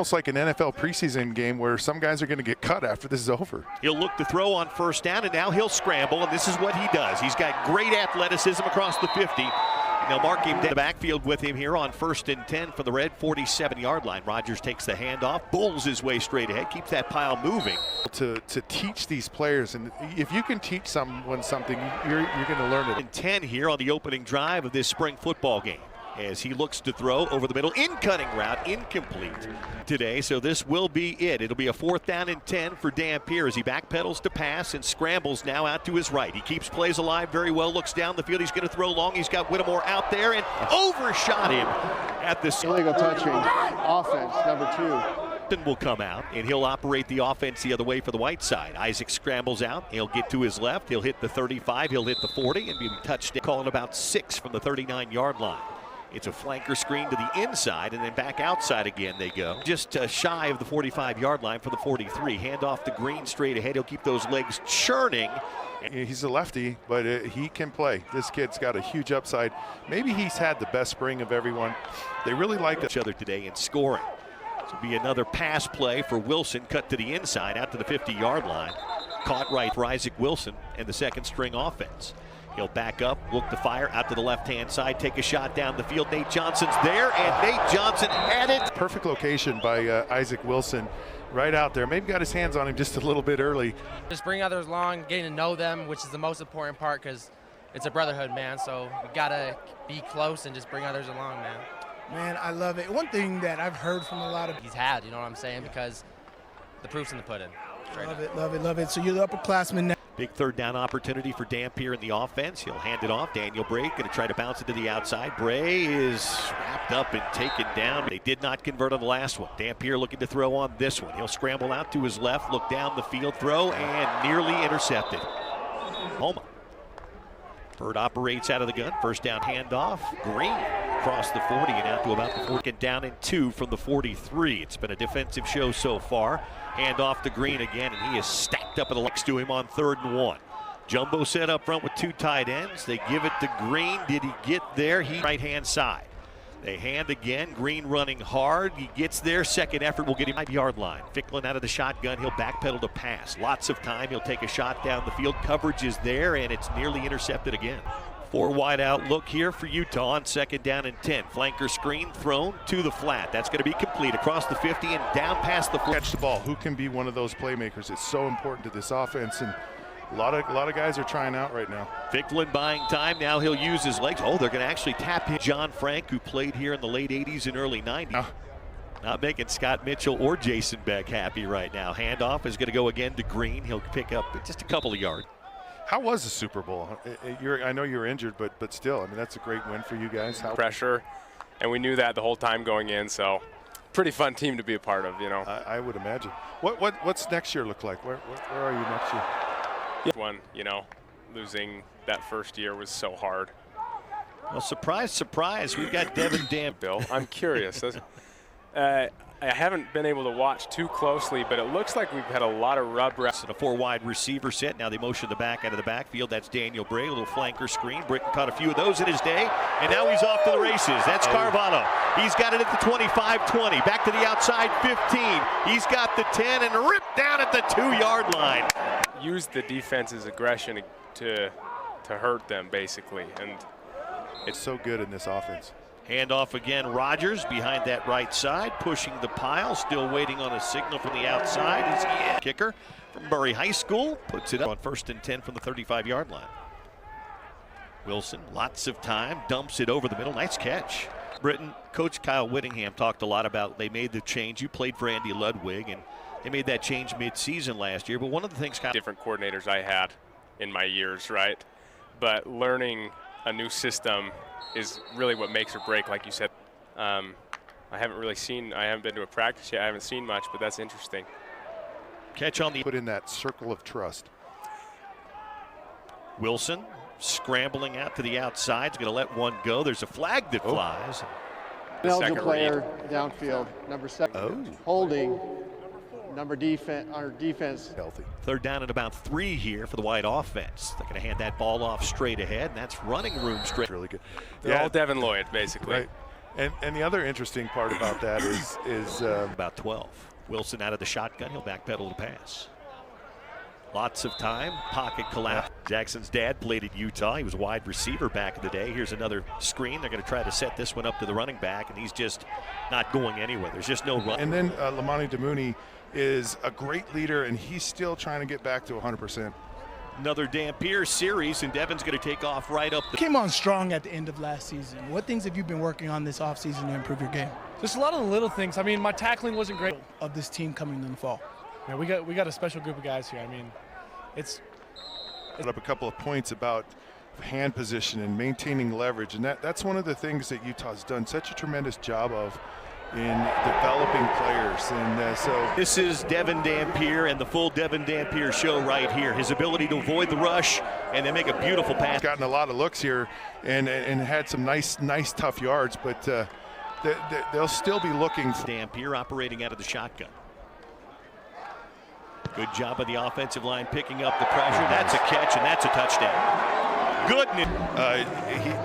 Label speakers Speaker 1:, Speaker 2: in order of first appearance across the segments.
Speaker 1: Almost like an NFL preseason game where some guys are going to get cut after this is over.
Speaker 2: He'll look to throw on first down, and now he'll scramble, and this is what he does. He's got great athleticism across the 50. They'll mark him in the backfield with him here on 1st and 10 for the red 47-yard line. Rodgers takes the handoff, bowls his way straight ahead, keeps that pile moving.
Speaker 1: To teach these players, and if you can teach someone something, you're going to learn it.
Speaker 2: And 10 here on the opening drive of this spring football game, as he looks to throw over the middle, in-cutting route, incomplete today, so this will be it. It'll be a 4th down and 10 for Dampier as he backpedals to pass and scrambles now out to his right. He keeps plays alive very well, looks down the field. He's going to throw long. He's got Whittemore out there and overshot him at the
Speaker 3: illegal touching. Offense, number 2.
Speaker 2: Will come out, and he'll operate the offense the other way for the white side. Isaac scrambles out. He'll get to his left. He'll hit the 35. He'll hit the 40 and be touched. Calling about 6 from the 39-yard line. It's a flanker screen to the inside, and then back outside again they go. Just shy of the 45-yard line for the 43. Hand off to Green straight ahead. He'll keep those legs churning.
Speaker 1: He's a lefty, but he can play. This kid's got a huge upside. Maybe he's had the best spring of everyone. They really like
Speaker 2: each other today in scoring. This will be another pass play for Wilson, cut to the inside, out to the 50-yard line. Caught right for Isaac Wilson and the second-string offense. He'll back up, look to fire out to the left-hand side, take a shot down the field. Nate Johnson's there, and Nate Johnson had it.
Speaker 1: Perfect location by Isaac Wilson, right out there. Maybe got his hands on him just a little bit early.
Speaker 4: Just bring others along, getting to know them, which is the most important part because it's a brotherhood, man. So we gotta be close and just bring others along, man.
Speaker 5: Man, I love it. One thing that I've heard from a lot of
Speaker 4: he's had, you know what I'm saying, because the proof's in the pudding.
Speaker 5: Love it. So you're the upperclassman now.
Speaker 2: Big 3rd down opportunity for Dampier in the offense. He'll hand it off. Daniel Bray going to try to bounce it to the outside. Bray is wrapped up and taken down. They did not convert on the last one. Dampier looking to throw on this one. He'll scramble out to his left, look down the field, throw, and nearly intercepted. Homa. Bird operates out of the gun. First down handoff. Green across the 40 and out to about the 40. Down and 2 from the 43. It's been a defensive show so far. Hand off to Green again, and he is stacked up at the next to him on 3rd and 1. Jumbo set up front with 2 tight ends. They give it to Green. Did he get there? He right-hand side. They hand again. Green running hard. He gets there. Second effort will get him 5-yard line. Ficklin out of the shotgun. He'll backpedal to pass. Lots of time. He'll take a shot down the field. Coverage is there, and it's nearly intercepted again. 4 wide out look here for Utah on 2nd down and 10. Flanker screen thrown to the flat. That's going to be complete across the 50 and down past the
Speaker 1: catch the ball. Who can be one of those playmakers? It's so important to this offense, and a lot of guys are trying out right now.
Speaker 2: Ficklin buying time. Now he'll use his legs. Oh, they're going to actually tap him. John Frank, who played here in the late 80s and early 90s. Not making Scott Mitchell or Jason Beck happy right now. Handoff is going to go again to Green. He'll pick up just a couple of yards.
Speaker 1: How was the Super Bowl? I know you were injured, but still, I mean, that's a great win for you guys.
Speaker 6: Pressure, and we knew that the whole time going in, so pretty fun team to be a part of, you know.
Speaker 1: I would imagine. What's next year look like? Where are you next year?
Speaker 6: One, you know, losing that first year was so hard.
Speaker 2: Well, surprise, surprise, we've got Devin
Speaker 6: Bill. I'm curious. I haven't been able to watch too closely, but it looks like we've had a lot of rub reps.
Speaker 2: And a 4-wide receiver set. Now they motion the back out of the backfield. That's Daniel Bray, a little flanker screen. Britton caught a few of those in his day, and now he's off to the races. That's Carvalho. He's got it at the 25-20. Back to the outside 15. He's got the 10 and ripped down at the 2-yard line.
Speaker 6: Use the defense's aggression to hurt them, basically, and
Speaker 1: it's so good in this offense.
Speaker 2: Handoff again, Rodgers behind that right side, pushing the pile, still waiting on a signal from the outside. Is he kicker from Murray High School, puts it up on 1st and 10 from the 35-yard line. Wilson, lots of time, dumps it over the middle. Nice catch. Britton, Coach Kyle Whittingham talked a lot about they made the change. You played for Andy Ludwig, and they made that change mid-season last year. But one of the things
Speaker 6: different coordinators I had in my years, right? But learning a new system is really what makes or break, like you said. I haven't been to a practice yet. I haven't seen much, but that's interesting.
Speaker 2: Catch on the
Speaker 1: put in that circle of trust.
Speaker 2: Wilson scrambling out to the outside. He's going to let one go. There's a flag that flies.
Speaker 3: Eligible player downfield, number 7. Holding. Number defense.
Speaker 1: Healthy.
Speaker 2: 3rd down and about 3 here for the White offense. They're going to hand that ball off straight ahead, and that's running room straight.
Speaker 1: Really good.
Speaker 6: They're all Devin Lloyd, basically.
Speaker 1: Right. And the other interesting part about that is
Speaker 2: About 12. Wilson out of the shotgun. He'll backpedal to pass. Lots of time. Pocket collapse. Jackson's dad played at Utah. He was a wide receiver back in the day. Here's another screen. They're going to try to set this one up to the running back, and he's just not going anywhere. There's just no run.
Speaker 1: And then Lamani Demooney is a great leader, and he's still trying to get back to 100%.
Speaker 2: Another Dampier series, and Devin's going to take off right up.
Speaker 5: Came on strong at the end of last season. What things have you been working on this offseason to improve your game?
Speaker 7: Just a lot of the little things. I mean, my tackling wasn't great.
Speaker 5: Of this team coming in the fall.
Speaker 7: Yeah, we got a special group of guys here. I mean, it's
Speaker 1: Up a couple of points about hand position and maintaining leverage, and that's one of the things that Utah's done such a tremendous job of in developing players. And so
Speaker 2: this is Devin Dampier and the full Devin Dampier show right here. His ability to avoid the rush and then make a beautiful pass.
Speaker 1: Gotten a lot of looks here and had some nice tough yards, but they'll still be looking for
Speaker 2: Dampier operating out of the shotgun. Good job of the offensive line picking up the pressure. That's a catch, and that's a touchdown. Goodness.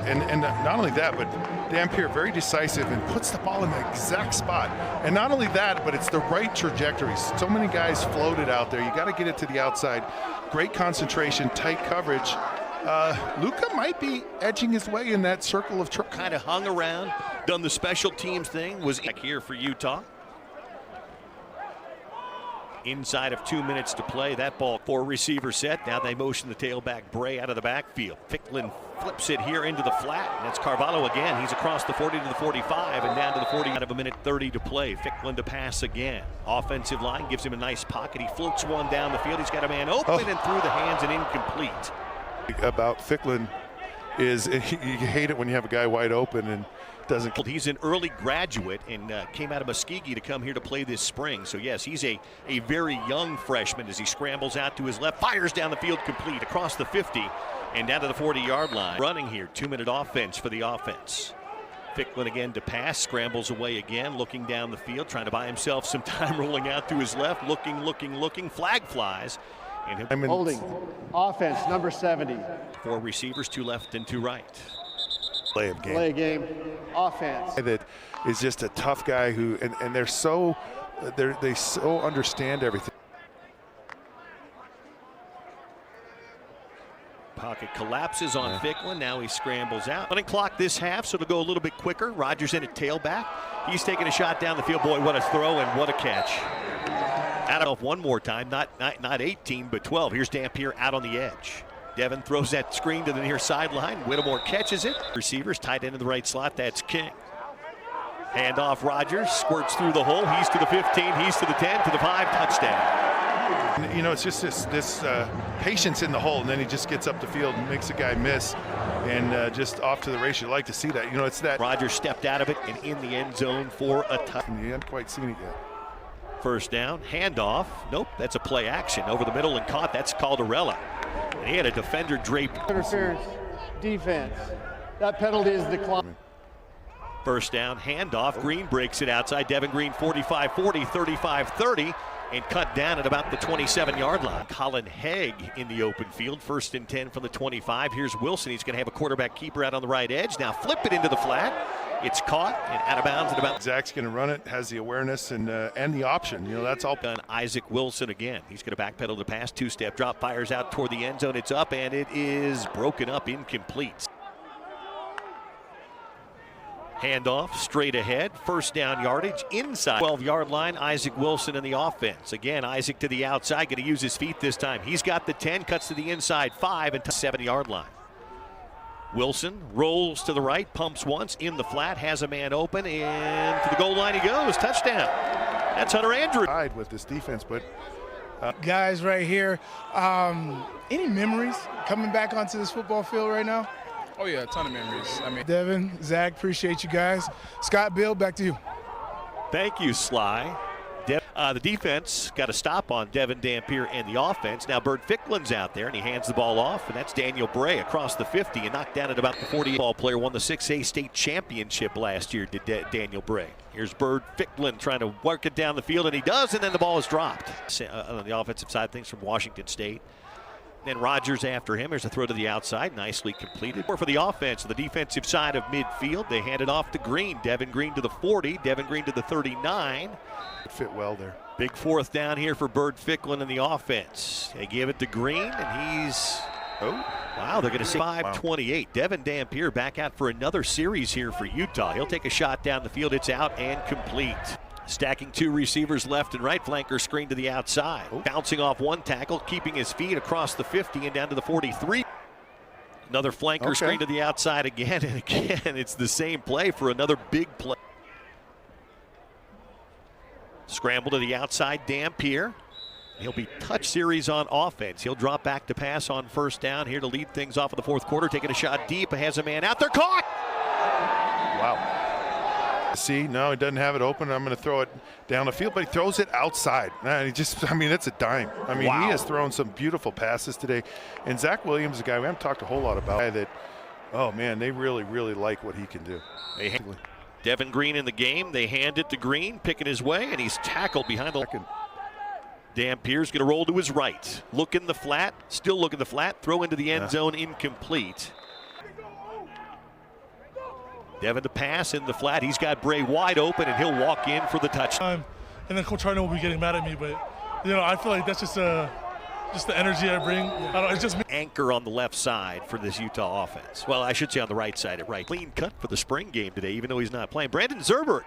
Speaker 1: And not only that, but Dampier very decisive and puts the ball in the exact spot. And not only that, but it's the right trajectory. So many guys floated out there. You got to get it to the outside. Great concentration, tight coverage. Luka might be edging his way in that circle of trouble.
Speaker 2: Kind of hung around, done the special teams thing, was back here for Utah. Inside of 2 minutes to play, that ball 4 receiver set. Now they motion the tailback Bray out of the backfield. Ficklin flips it here into the flat, and that's Carvalho again. He's across the 40 to the 45 and down to the 40 out of a minute 30 to play. Ficklin to pass again. Offensive line gives him a nice pocket. He floats one down the field. He's got a man open and through the hands and incomplete.
Speaker 1: About Ficklin is you hate it when you have a guy wide open and doesn't.
Speaker 2: He's an early graduate and came out of Muskogee to come here to play this spring. So yes, he's a very young freshman as he scrambles out to his left, fires down the field complete across the 50 and down to the 40-yard line. Running here, 2-minute offense for the offense. Ficklin again to pass, scrambles away again, looking down the field, trying to buy himself some time, rolling out to his left, looking, flag flies. And
Speaker 3: Holding. Offense, number 70.
Speaker 2: 4 receivers, 2 left and 2 right.
Speaker 1: Play of game.
Speaker 3: Play game. Offense.
Speaker 1: That is just a tough guy who, and they so understand everything.
Speaker 2: Pocket collapses on Ficklin. Now he scrambles out. Running clock this half, so it'll go a little bit quicker. Rodgers in at tailback. He's taking a shot down the field. Boy, what a throw and what a catch. Out of one more time, not 18, but 12. Here's Dampier out on the edge. Devin throws that screen to the near sideline. Whittemore catches it. Receivers tight end in the right slot. That's King. Handoff Rodgers. Squirts through the hole. He's to the 15. He's to the 10. To the 5. Touchdown.
Speaker 1: You know, it's just this patience in the hole, and then he just gets up the field and makes a guy miss and just off to the race. You like to see that. You know, it's that.
Speaker 2: Rodgers stepped out of it and in the end zone for a touchdown.
Speaker 1: You haven't quite seen it yet.
Speaker 2: First down. Handoff. Nope. That's a play action. Over the middle and caught. That's Caldarella. And he had a defender draped.
Speaker 3: Interference. Defense. That penalty is declined.
Speaker 2: First down, handoff. Green breaks it outside. Devin Green 45-40, 35-30, and cut down at about the 27-yard line. Colin Haig in the open field. 1st and 10 from the 25. Here's Wilson. He's going to have a quarterback keeper out on the right edge. Now flip it into the flat. It's caught and out of bounds at about.
Speaker 1: Zach's going to run it, has the awareness and the option. You know, that's all.
Speaker 2: Done. Isaac Wilson again. He's going to backpedal the pass. 2-step drop, fires out toward the end zone. It's up and it is broken up, incomplete. Handoff straight ahead. First down yardage inside 12-yard line. Isaac Wilson in the offense. Again, Isaac to the outside. Going to use his feet this time. He's got the 10. Cuts to the inside 5 and to 7-yard line. Wilson rolls to the right. Pumps once in the flat. Has a man open. And to the goal line he goes. Touchdown. That's Hunter Andrews.
Speaker 1: With this defense, but
Speaker 5: Guys right here, any memories coming back onto this football field right now?
Speaker 8: Oh yeah, a ton of memories. I mean,
Speaker 5: Devin, Zach, appreciate you guys. Scott, Bill, back to you.
Speaker 2: Thank you, Sly. The defense got a stop on Devin Dampier and the offense. Now Bert Ficklin's out there, and he hands the ball off, and that's Daniel Bray across the 50 and knocked down at about the 40. Ball player won the 6A state championship last year, did Daniel Bray. Here's Bert Ficklin trying to work it down the field, and he does, and then the ball is dropped. On the offensive side of things from Washington State. Then Rodgers after him. There's a throw to the outside, nicely completed. For the offense, the defensive side of midfield, they hand it off to Green. Devin Green to the 40, Devin Green to the 39.
Speaker 1: Fit well there.
Speaker 2: Big fourth down here for Bird Ficklin in the offense. They give it to Green, and he's, wow, they're going to say 5-28. Devin Dampier back out for another series here for Utah. He'll take a shot down the field. It's out and complete. Stacking two receivers left and right. Flanker screen to the outside. Bouncing off one tackle, keeping his feet across the 50 and down to the 43. Another flanker screen to the outside again and again. It's the same play for another big play. Scramble to the outside, Dampier. He'll be touch series on offense. He'll drop back to pass on first down here to lead things off of the fourth quarter. Taking a shot deep, has a man out there, caught!
Speaker 1: Wow. See, no, he doesn't have it open. I'm going to throw it down the field, but he throws it outside. Man, that's a dime. I mean, he has thrown some beautiful passes today. And Zach Williams is a guy we haven't talked a whole lot about. That, oh man, they really, really like what he can do.
Speaker 2: Devin Green in the game. They hand it to Green, picking his way, and he's tackled behind the line. Dampier's going to roll to his right. Look in the flat, still looking the flat. Throw into the end zone, incomplete. Devin to pass in the flat. He's got Bray wide open, and he'll walk in for the touchdown.
Speaker 7: And then Coach Harden will be getting mad at me, but I feel like that's just the energy I bring. It's just me.
Speaker 2: Anchor on the left side for this Utah offense. Well, I should say on the right side at right. Clean cut for the spring game today, even though he's not playing. Brandon Zerberg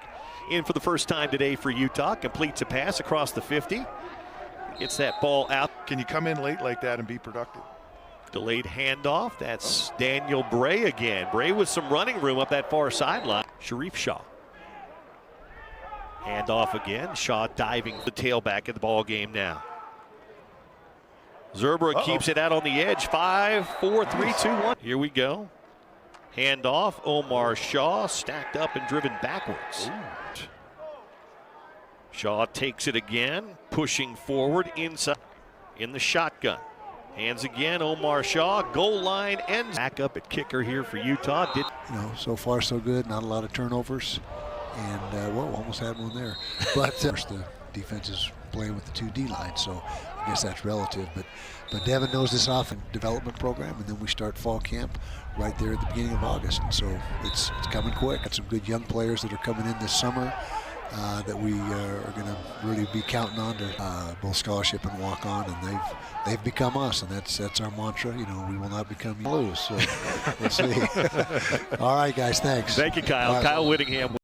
Speaker 2: in for the first time today for Utah. Completes a pass across the 50. Gets that ball out.
Speaker 1: Can you come in late like that and be productive?
Speaker 2: Delayed handoff. That's Daniel Bray again. Bray with some running room up that far sideline. Sharif Shaw. Handoff again. Shaw diving the tailback in the ball game now. Zerberg keeps it out on the edge. 5, 4, 3, 2, 1. Here we go. Handoff. Omar Shaw stacked up and driven backwards. Shaw takes it again, pushing forward inside in the shotgun. Hands again, Omar Shaw, goal line ends. Back up at kicker here for Utah.
Speaker 9: So far so good, not a lot of turnovers. And, well, almost had one there. But the defense is playing with the 2 D-lines, so I guess that's relative. But Devin knows this offense development program, and then we start fall camp right there at the beginning of August. And so it's coming quick. Got some good young players that are coming in this summer that we are going to really be counting on to both scholarship and walk on, and they've become us, and that's our mantra. We will not become lose. So we'll see. All right, guys, thanks.
Speaker 2: Thank you, Kyle. Kyle Whittingham.